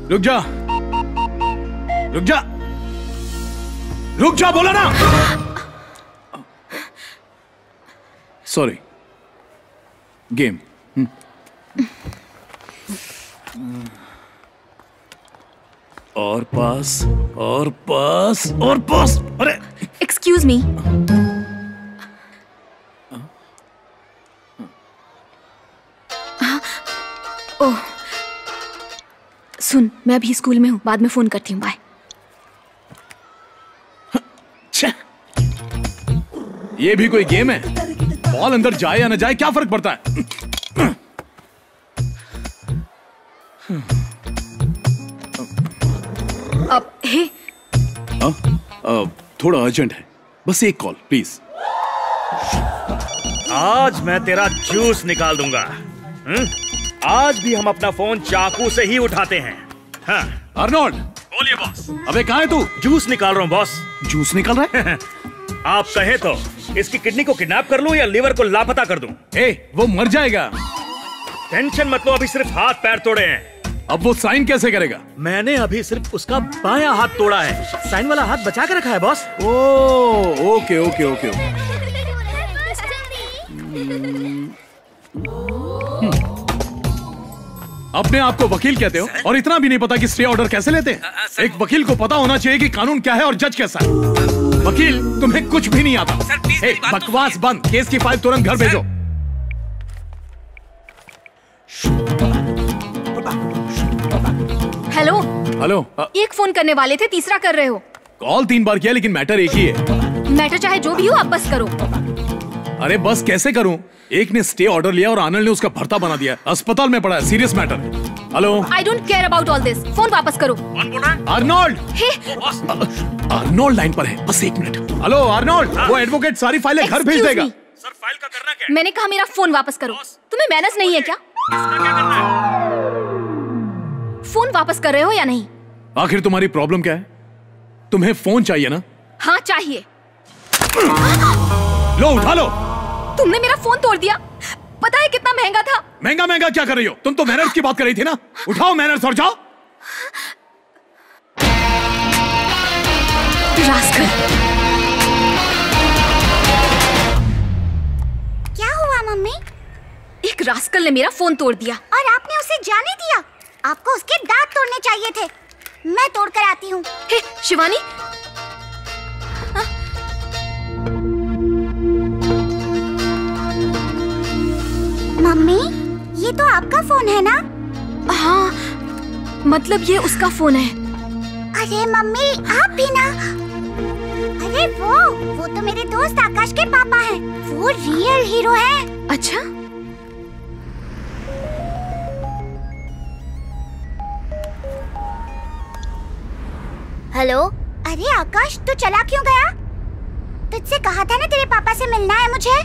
रुक जा, रुक जा, रुक जा, बोला ना। सॉरी। गेम। और पास, और पास, और पास। अरे एक्सक्यूज मी। ओह, सुन, मैं अभी स्कूल में हूँ, बाद में फोन करती हूँ, बाय। ये भी कोई गेम है? बॉल अंदर जाए या न जाए क्या फर्क पड़ता है? अब हे थोड़ा अर्जेंट है, बस एक कॉल प्लीज। आज मैं तेरा जूस निकाल दूंगा। आज भी हम अपना फोन चाकू से ही उठाते हैं। हाँ। अर्नोल्ड। बोलिए बॉस। अबे कहाँ है तू? जूस निकाल रहा हूँ बॉस। जूस निकाल रहा है? आप कहे तो इसकी किडनी को किडनैप कर लूं या लीवर को लापता कर दूं? वो मर जाएगा। टेंशन मत लो, अभी सिर्फ हाथ पैर तोड़े हैं। अब वो साइन कैसे करेगा? मैंने अभी सिर्फ उसका बायां हाथ तोड़ा है, साइन वाला हाथ बचा के रखा है बॉस। Okay okay okay. अपने आप को वकील कहते हो और इतना भी नहीं पता कि स्टे ऑर्डर कैसे लेते हैं? एक वकील को पता होना चाहिए कि कानून क्या है और जज कैसा है। वकील, तुम्हें कुछ भी नहीं आता। बकवास बंद, केस की फाइल तुरंत घर भेजो। हेलो। हेलो। एक फोन करने वाले थे, तीसरा कर रहे हो। कॉल 3 बार किया लेकिन मैटर एक ही है। मैटर चाहे जो भी हो, आप बस करो। अरे बस कैसे करूं? एक ने स्टे ऑर्डर लिया और आनंद ने उसका भर्ता बना दिया। अस्पताल में पड़ा है, serious matter. Hello. I don't care about all this. Phone वापस करो। कौन बोल रहा है? अर्नोल्ड। अर्नोल्ड लाइन पर है, बस 1 मिनट। हेलो अर्नोल्ड, वो एडवोकेट सारी फाइलें घर भेज देगा। सर फाइल का करना क्या? मैंने कहा मेरा फोन वापस करो। तुम्हें मैनर्स नहीं है क्या? इसका क्या करना है? फोन वापस कर रहे हो या नहीं? आखिर तुम्हारी प्रॉब्लम क्या है? तुम्हें फोन चाहिए ना? हाँ चाहिए। लो उठा लो। तुमने मेरा फोन तोड़ दिया। पता है कितना महंगा था? महंगा महंगा क्या कर रही हो? तुम तो मैनर्स की बात कर रही थी ना। उठाओ मैनर्स और जाओ। रास्कल। क्या हुआ मम्मी? एक रास्कल ने मेरा फोन तोड़ दिया। और आपने उसे जाने दिया? आपको उसके दांत तोड़ने चाहिए थे। मैं तोड़ कर आती हूँ। हे शिवानी। मम्मी, ये तो आपका फोन है ना? हाँ, मतलब ये उसका फोन है। अरे मम्मी, आप भी ना? अरे वो तो मेरे दोस्त आकाश के पापा हैं। वो रियल हीरो हैं। अच्छा? हेलो। अरे आकाश, तू चला क्यों गया? तुझसे कहा था ना तेरे पापा से मिलना है मुझे।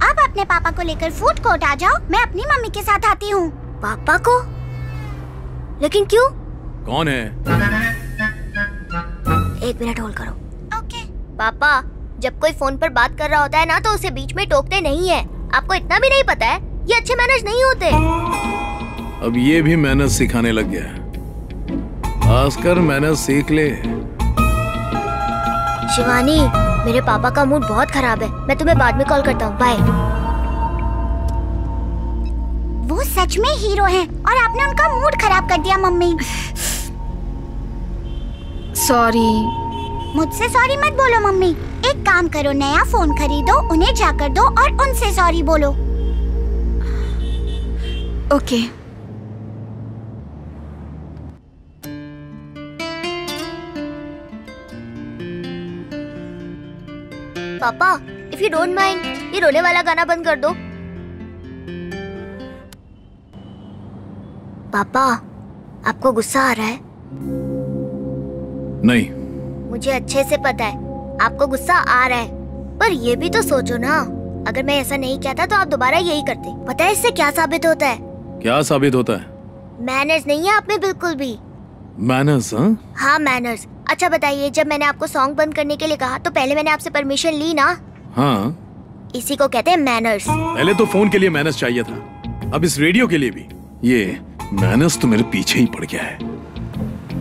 अब अपने पापा को लेकर फूड कोर्ट आ जाओ, मैं अपनी मम्मी के साथ आती हूँ। पापा को? लेकिन क्यों? कौन है? 1 मिनट होल्ड करो। ओके। पापा, जब कोई फोन पर बात कर रहा होता है ना तो उसे बीच में टोकते नहीं है। आपको इतना भी नहीं पता है? ये अच्छे मैनर्स नहीं होते। अब ये भी मैनर्स सिखाने लग गया। आस्कर मैनर्स सीख ले। शिवानी, मेरे पापा का मूड बहुत खराब है। मैं तुम्हें बाद में कॉल करता हूँ। बाय। वो सच में हीरो हैं और आपने उनका मूड खराब कर दिया मम्मी। सॉरी। मुझसे सॉरी मत बोलो मम्मी। एक काम करो, नया फोन खरीदो, उन्हें जाकर दो और उनसे सॉरी बोलो। ओके। पापा, इफ यू डोंट माइंड, ये रोने वाला गाना बंद कर दो। पापा, आपको गुस्सा आ रहा है? नहीं। मुझे अच्छे से पता है आपको गुस्सा आ रहा है, पर ये भी तो सोचो ना, अगर मैं ऐसा नहीं कहता तो आप दोबारा यही करते। पता है इससे क्या साबित होता है? क्या साबित होता है? मैनर्स नहीं है आप में बिल्कुल भी। मैनर्स? हाँ मैनर्स। अच्छा बताइए, जब मैंने आपको सॉन्ग बंद करने के लिए कहा तो पहले मैंने आपसे परमिशन ली ना? हाँ। इसी को कहते हैं मैनर्स। पहले तो फोन के लिए मैनर्स चाहिए था, अब इस रेडियो के लिए भी ये मैनर्स तो मेरे पीछे ही पड़ गया है।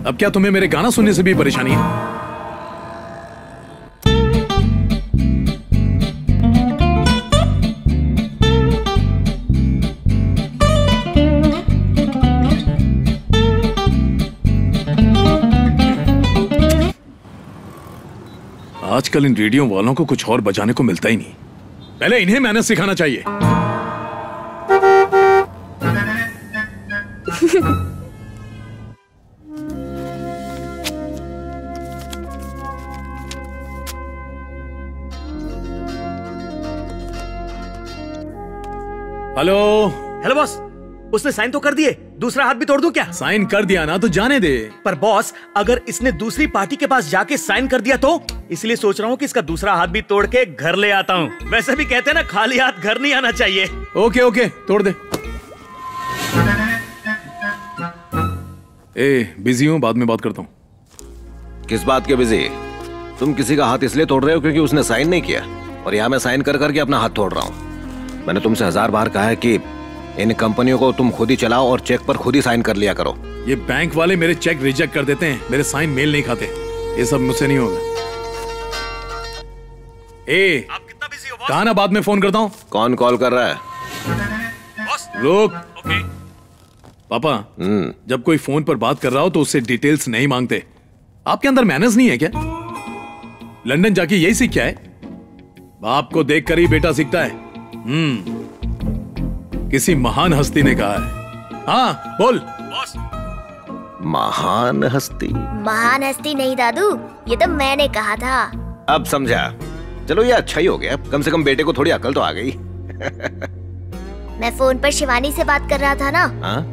अब क्या तुम्हें मेरे गाना सुनने से भी परेशानी है? आजकल इन रेडियो वालों को कुछ और बजाने को मिलता ही नहीं। पहले इन्हें मैनर्स सिखाना चाहिए। हेलो हेलो बॉस, उसने साइन तो कर दिए, दूसरा हाथ भी तोड़ दूं क्या? साइन कर दिया ना तो जाने दे। पर बॉस, अगर इसने दूसरी पार्टी के पास जाके साइन कर दिया तो? इसलिए सोच रहा हूँ कि इसका दूसरा हाथ भी तोड़ के घर ले आता हूँ। वैसे भी कहते हैं ना, खाली हाथ घर नहीं आना चाहिए। ओके ओके, तोड़ दे। बिजी हूँ, बाद में बात करता हूँ। किस बात के बिजी? तुम किसी का हाथ इसलिए तोड़ रहे हो क्योंकि उसने साइन नहीं किया, और यहाँ मैं साइन कर करके अपना हाथ तोड़ रहा हूँ। मैंने तुमसे 1000 बार कहा है कि इन कंपनियों को तुम खुद ही चलाओ और चेक पर खुद ही साइन कर लिया करो। ये बैंक वाले मेरे चेक रिजेक्ट कर देते हैं, मेरे साइन मेल नहीं खाते। ये सब मुझसे नहीं होगा। आप कितना बिजी हो बॉस? कहा ना, बाद में फोन करता हूँ। कौन कॉल कर रहा है? बॉस रुक। ओके। पापा, जब कोई फोन पर बात कर रहा हो तो उससे डिटेल्स नहीं मांगते। आपके अंदर मैनर्स नहीं है क्या? लंदन जाके यही सीख क्या है? बाप को देखकर ही बेटा सीखता है। किसी महान हस्ती ने कहा है। हाँ बोल। बॉस, महान हस्ती? महान हस्ती नहीं दादू, ये तो मैंने कहा था। अब समझा। चलो ये अच्छा ही हो गया, कम से कम बेटे को थोड़ी अकल तो आ गई। मैं फोन पर शिवानी से बात कर रहा था ना,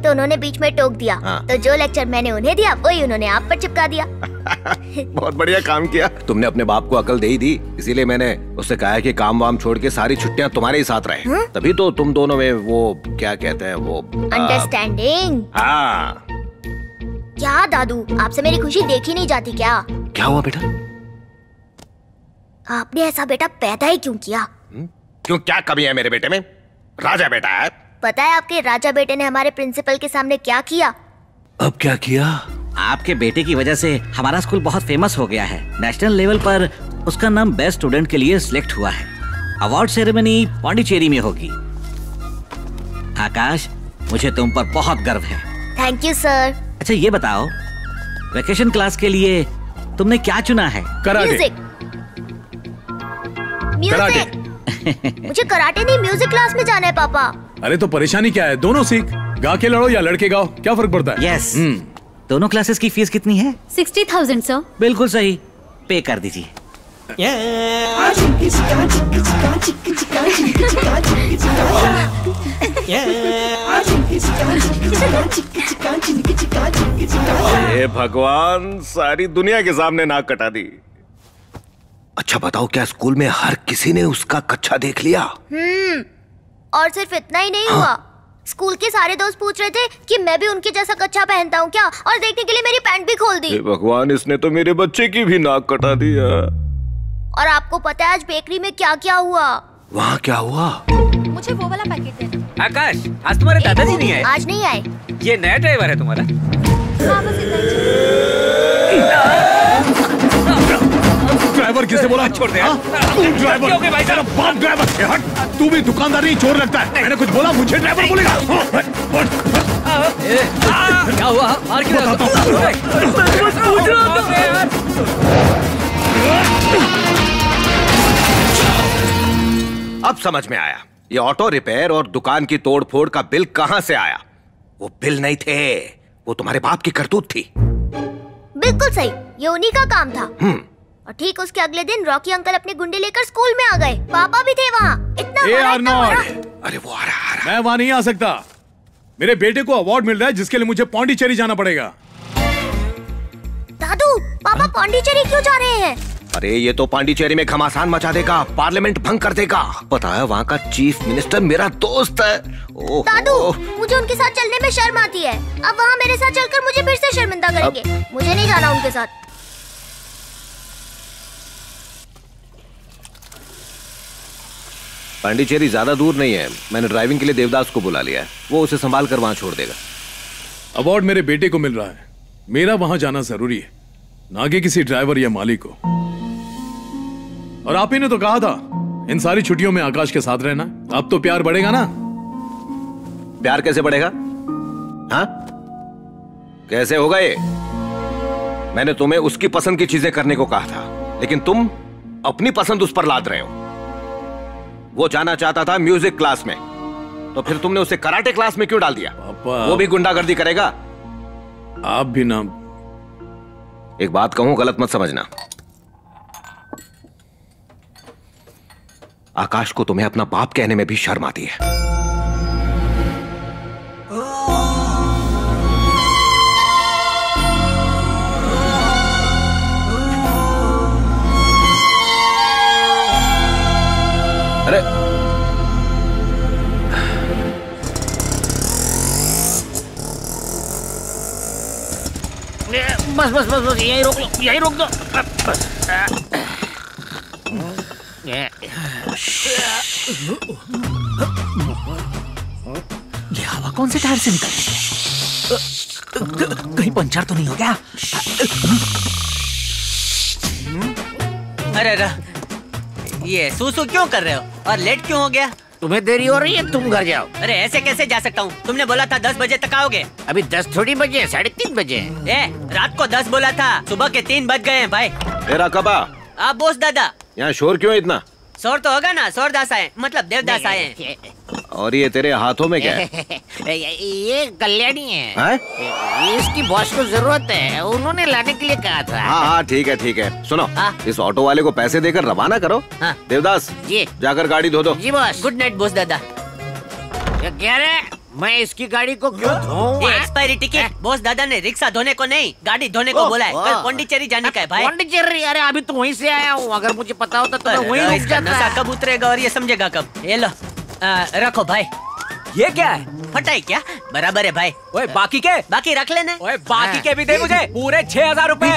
तो उन्होंने बीच में टोक दिया। तो जो लेक्चर मैंने उन्हें दिया वही उन्होंने आप पर चिपका दिया। बहुत बढ़िया काम किया। तुमने अपने बाप को अकल दे ही दी, इसीलिए मैंने उससे कहा कि काम वाम छोड़ के सारी छुट्टियां तुम्हारे ही साथ रहे। तभी तो तुम दोनों में वो क्या कहते हैं, वो अंडरस्टैंडिंग। हाँ। क्या दादू, आपसे मेरी खुशी देखी नहीं जाती क्या? क्या हुआ बेटा? आपने ऐसा बेटा पैदा ही क्यों किया? क्यों, क्या कमी है मेरे बेटे में? राजा बेटा है। पता है आपके राजा बेटे ने हमारे प्रिंसिपल के सामने क्या किया? अब क्या किया? आपके बेटे की वजह से हमारा स्कूल बहुत फेमस हो गया है। नेशनल लेवल पर उसका नाम बेस्ट स्टूडेंट के लिए सिलेक्ट हुआ है। अवार्ड सेरेमनी पौंडीचेरी में होगी। आकाश, मुझे तुम पर बहुत गर्व है। Thank you sir. अच्छा ये बताओ, वेकेशन क्लास के लिए तुमने क्या चुना है? कराटे। म्यूजिक। मुझे कराटे नहीं, म्यूजिक क्लास में जाना है पापा। अरे तो परेशानी क्या है? दोनों सीख। गा के लड़ो या लड़के गाओ, क्या फर्क पड़ता है? यस। दोनों क्लासेस की फीस कितनी है? 60,000 सर। बिल्कुल सही, पे कर दीजिए। हे भगवान, सारी दुनिया के सामने नाक कटा दी। अच्छा बताओ, क्या स्कूल में हर किसी ने उसका कच्छा देख लिया? और सिर्फ इतना ही नहीं हुआ, स्कूल के सारे दोस्त पूछ रहे थे कि मैं भी उनके जैसा कच्छा पहनता हूँ क्या, और देखने के लिए मेरी पैंट भी खोल दी। हे भगवान, इसने तो मेरे बच्चे की भी नाक कटा दिया। और आपको पता है आज बेकरी में क्या क्या हुआ? वहाँ क्या हुआ? मुझे वो वाला पैकेट देना। आकाश, आज तुम्हारे दादाजी नहीं आए? आज नहीं आए। ये नया ड्राइवर है तुम्हारा? हाँ, बस इतना ही। ड्राइवर किसे बोला? छोड़ दे। ड्राइवर? क्यों भाई साहब? बाप ड्राइवर। हट, तू भी दुकानदार नहीं चोर लगता है। मैंने कुछ बोला, मुझे ड्राइवर बोलेगा? क्या हुआ? और क्यों? अब समझ में आया, ये ऑटो रिपेयर और दुकान की तोड़ फोड़ का बिल कहाँ से आया। वो बिल नहीं थे, वो तुम्हारे बाप की करतूत थी। बिल्कुल सही, ये उन्हीं का काम था। और ठीक उसके अगले दिन रॉकी अंकल अपने गुंडे लेकर स्कूल में आ गए। पापा भी थे वहाँ। इतना मारा। अरे वो आ रहा। मैं वहाँ नहीं आ सकता। मेरे बेटे को अवार्ड मिल रहा है जिसके लिए मुझे पौंडीचेरी जाना पड़ेगा। दादू, पापा पौंडीचेरी क्यों जा रहे हैं? अरे ये तो पांडिचेरी में घमासान मचा देगा, पार्लियामेंट भंग कर देगा। पता है, वहाँ का चीफ मिनिस्टर मेरा दोस्त है। दादू, मुझे उनके साथ चलने में शर्म आती है। अब वहाँ मेरे साथ चलकर मुझे फिर से शर्मिंदा करेंगे। मुझे नहीं जाना उनके साथ। पांडिचेरी ज्यादा दूर नहीं है, मैंने ड्राइविंग के लिए देवदास को बुला लिया है, वो उसे संभाल कर वहां छोड़ देगा। अवार्ड मेरे बेटे को मिल रहा है, मेरा वहां जाना जरूरी है, ना कि किसी ड्राइवर या मालिक को। और आप ही ने तो कहा था इन सारी छुट्टियों में आकाश के साथ रहना, अब तो प्यार बढ़ेगा ना। प्यार कैसे बढ़ेगा? हाँ, कैसे होगा ये? मैंने तुम्हें उसकी पसंद की चीजें करने को कहा था, लेकिन तुम अपनी पसंद उस पर लाद रहे हो। वो जाना चाहता था म्यूजिक क्लास में, तो फिर तुमने उसे कराटे क्लास में क्यों डाल दिया? पापा, वो भी गुंडागर्दी करेगा। आप भी ना। एक बात कहूं, गलत मत समझना। आकाश को तुम्हें अपना बाप कहने में भी शर्म आती है। अरे बस बस बस बस, यही रोक लो, यही रोक दो। बस। ये हवा कौन से टायर से निकल रही है? कहीं पंचर तो नहीं हो गया? अरे ये सूसू क्यों कर रहे हो और लेट क्यों हो गया? तुम्हें देरी हो रही है, तुम घर जाओ। अरे ऐसे कैसे जा सकता हूँ? तुमने बोला था 10 बजे तक आओगे। अभी 10 थोड़ी बजे, 3:30 बजे। रात को 10 बोला था, सुबह के 3 बज गए हैं भाई। तेरा कबा। आप बोस दादा। यहाँ शोर क्यों है इतना? शोर तो होगा ना, शोरदास आए, मतलब देवदास आए हैं। और ये तेरे हाथों में क्या है? ये कल्याणी है। इसकी बॉस को जरूरत है, उन्होंने लाने के लिए कहा था। हाँ हाँ ठीक है ठीक है। सुनो, इस ऑटो वाले को पैसे देकर रवाना करो। हाँ। देवदास जी, जाकर गाड़ी धो दो। जी बॉस। गुड नाइट बोस दादा। क्या कह रहे? मैं इसकी गाड़ी को क्यों धोऊं? Expiry ticket. बोस दादा ने रिक्शा धोने को नहीं, गाड़ी धोने को बोला है। कल पौंडीचेरी जाने का है भाई। पौंडीचेरी? अरे अभी तो वहीं से आया हूँ, अगर मुझे पता होता तो मैं वहीं रुक जाता। नशा कब उतरेगा और ये समझेगा कब? ये लो रखो भाई। ये क्या है? फटाई क्या? बराबर है भाई। ओए बाकी के? बाकी रख लेने। ओए बाकी के भी दे मुझे, पूरे 6000 रुपए।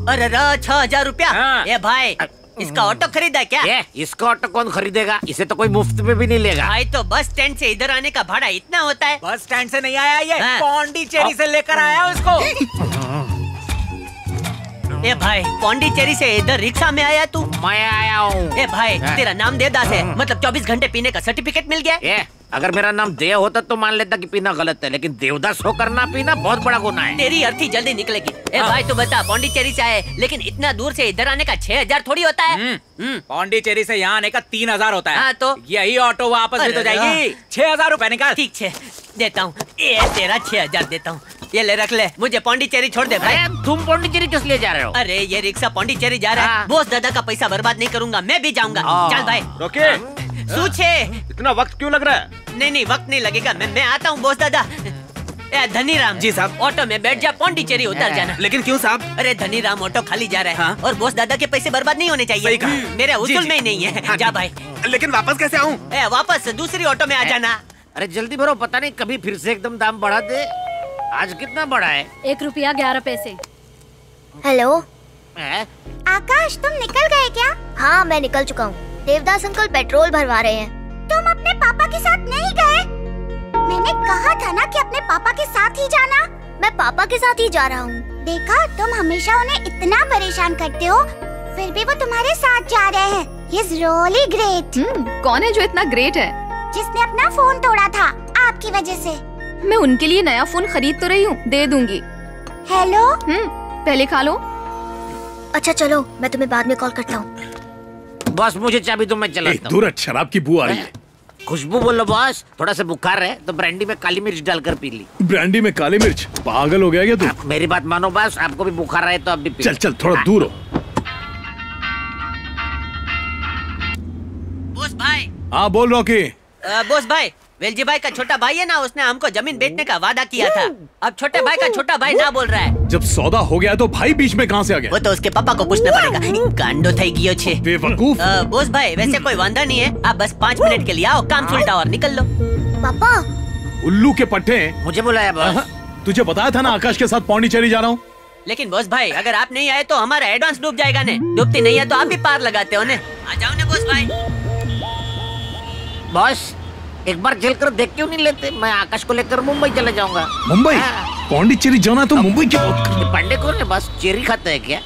अरे 6000 रुपया? ये भाई इसका ऑटो खरीदा क्या? इसका ऑटो कौन खरीदेगा? इसे तो कोई मुफ्त में भी नहीं लेगा। भाई तो बस स्टैंड से इधर आने का भाड़ा इतना होता है? बस स्टैंड से नहीं आया ये, पौंडीचेरी से लेकर आया उसको। ए भाई पौंडीचेरी से इधर रिक्शा में आया तू? मैं आया हूँ। ए भाई तेरा नाम देवदास है, मतलब 24 घंटे पीने का सर्टिफिकेट मिल गया? अगर मेरा नाम देव होता तो मान लेता कि पीना गलत है, लेकिन देवदास होकर ना पीना बहुत बड़ा गुनाह है। तेरी अर्थी जल्दी निकलेगी। ए भाई तू बता, पौंडीचेरी से आए लेकिन इतना दूर से इधर आने का 6000 थोड़ी होता है? पौंडीचेरी से यहाँ आने का 3000 होता है। हाँ तो यही ऑटो वापस भी तो जाएगी। 6000 रुपए निकाल। ठीक है देता हूँ, ये तेरा 6000 देता हूँ। ये ले रख ले, मुझे पौंडीचेरी छोड़ दे भाई। तुम पौंडीचेरी किस लिए जा रहे हो? अरे ये रिक्शा पौंडीचेरी जा रहा है, बोस दादा का पैसा बर्बाद नहीं करूंगा, मैं भी जाऊंगा। चल भाई। रोके। सूछे। इतना वक्त क्यों लग रहा है? नहीं वक्त नहीं लगेगा, मैं आता हूँ बोस दादा। धनीराम जी साहब। ऑटो में बैठ जा, पौंडीचेरी उतर जाना। लेकिन क्यों साहब? अरे धनीराम ऑटो खाली जा रहा है। हाँ? और बोस दादा के पैसे बर्बाद नहीं होने चाहिए। मेरे उसूल में ही नहीं है। हाँ, जा भाई। लेकिन वापस कैसे आऊँ? वापस दूसरी ऑटो में आ जाना। अरे जल्दी भरो, पता नहीं कभी फिर से एकदम दाम बढ़ा दे। आज कितना बढ़ा है? 1 रुपया 11 पैसे। हेलो आकाश, तुम निकल गए क्या? हाँ मैं निकल चुका हूँ। देवदास अंकल पेट्रोल भरवा रहे हैं। तुम अपने पापा के साथ नहीं गए? मैंने कहा था ना कि अपने पापा के साथ ही जाना। मैं पापा के साथ ही जा रहा हूँ। देखा, तुम हमेशा उन्हें इतना परेशान करते हो, फिर भी वो तुम्हारे साथ जा रहे हैं। He is really great। कौन है जो इतना ग्रेट है? जिसने अपना फोन तोड़ा था आपकी वजह से। मैं उनके लिए नया फोन खरीद तो रही हूँ, दे दूंगी। हेलो। पहले खा लो। अच्छा चलो, मैं तुम्हें बाद में कॉल करता हूँ। बॉस मुझे चाबी दो, मैं चलाता हूँ। दूर शराब की बू आ रही है। खुशबू बोलो बॉस। थोड़ा सा बुखार है तो ब्रांडी में काली मिर्च डालकर पी ली। ब्रांडी में काली मिर्च? पागल हो गया क्या तू? मेरी बात मानो बॉस, आपको भी बुखार है तो आप भी पी। चल थोड़ा दूर हो। बोस भाई। हाँ बोल रॉकी। बोस भाई, वेलजी भाई का छोटा भाई है ना, उसने हमको जमीन बेचने का वादा किया था। अब छोटे भाई का छोटा भाई ना बोल रहा है। जब सौदा हो गया तो भाई बीच में कहाँ से आ गया? वो तो उसके पापा को पूछना पड़ेगा। गांडो થઈ ગયો છે। बेवकूफ। बोस भाई वैसे कोई वांदा नहीं है, आप बस 5 मिनट के लिए आओ, काम सुलटा और निकल लो। पापा। उल्लू के पट्टे। मुझे बुलाया बॉस। तुझे बताया था ना आकाश के साथ पौंडीचेरी जा रहा हूँ। लेकिन बॉस भाई अगर आप नहीं आए तो हमारा एडवांस डूब जाएगा ने। डूबती नहीं है तो आप भी पार लगाते हो ने। आ जाओ ने बॉस भाई। बॉस एक बार चल कर देख क्यों नहीं लेते? मैं आकाश को लेकर मुंबई चले जाऊंगा। मुंबई? पौंडीचेरी जाना तो मुंबई की बात कर। पांडे कौन है बस? चेरी खाता है क्या?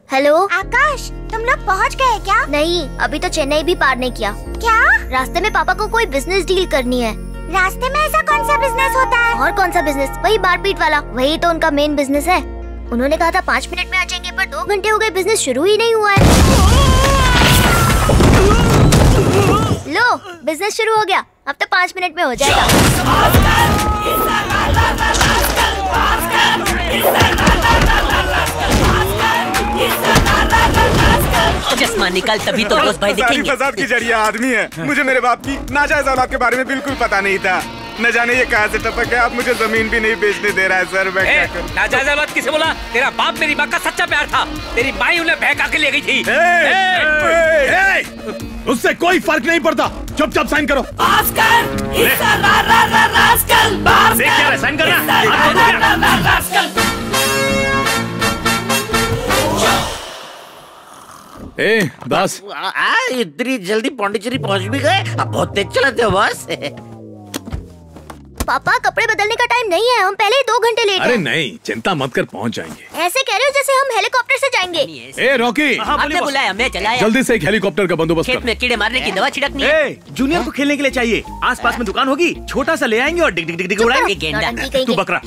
हेलो आकाश, तुम लोग पहुंच गए क्या? नहीं, अभी तो चेन्नई भी पार नहीं किया। क्या? रास्ते में पापा को कोई बिजनेस डील करनी है। रास्ते में ऐसा कौन सा बिजनेस होता है? और कौन सा बिजनेस? वही मारपीट वाला। वही तो उनका मेन बिजनेस है। उन्होंने कहा था 5 मिनट में आ जाएंगे, पर 2 घंटे हो गए, बिजनेस शुरू ही नहीं हुआ है। लो, बिजनेस शुरू हो गया। अब तो 5 मिनट में हो जाएगा। चश्मा निकाल, तभी तो दोस्त भाई दिखेंगे। फसाद की जरिया आदमी है। मुझे मेरे बाप की नाजायज औलाद के बारे में बिल्कुल पता नहीं था। न जाने ये कहाँ से टपक है। आप मुझे जमीन भी नहीं बेचने दे रहा है सर। मैं क्या करूं? नाजायज औलाद किसे बोला? तेरा बाप मेरी माँ का सच्चा प्यार था। तेरी माँ उन्हें बहका के ले गई थी। उससे कोई फर्क नहीं पड़ता। चुपचाप साइन करो। साइन करना। ए दास, इतनी जल्दी पौंडीचेरी पहुंच भी गए? आप बहुत तेज चलाते हो बॉस। पापा, कपड़े बदलने का टाइम नहीं है। हम पहले ही 2 घंटे लेट हैं। अरे नहीं, चिंता मत कर, पहुंच जाएंगे। ऐसे कह रहे हो जैसे हम हेलीकॉप्टर से जाएंगे। ए रॉकी, आपने बुलाया, मैं चलाया। जल्दी से एक हेलीकॉप्टर का बंदोबस्त खेत में कीड़े मारने की दवा छिड़कनी है। जूनियर को खेलने के लिए चाहिए। आसपास में दुकान होगी, छोटा सा ले आएंगे और डिग डिग डिग डिग उड़ाएंगे। गेंडा, तू बकरा।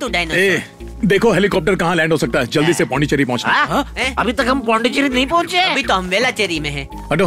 तू डायनासोर। देखो हेलीकॉप्टर कहाँ लैंड हो सकता है। जल्दी से पौंडीचेरी पहुंचना। अभी तक हम पौंडीचेरी नहीं पहुंचे। अभी तो हम वेलाचेरी में हैं। हटो,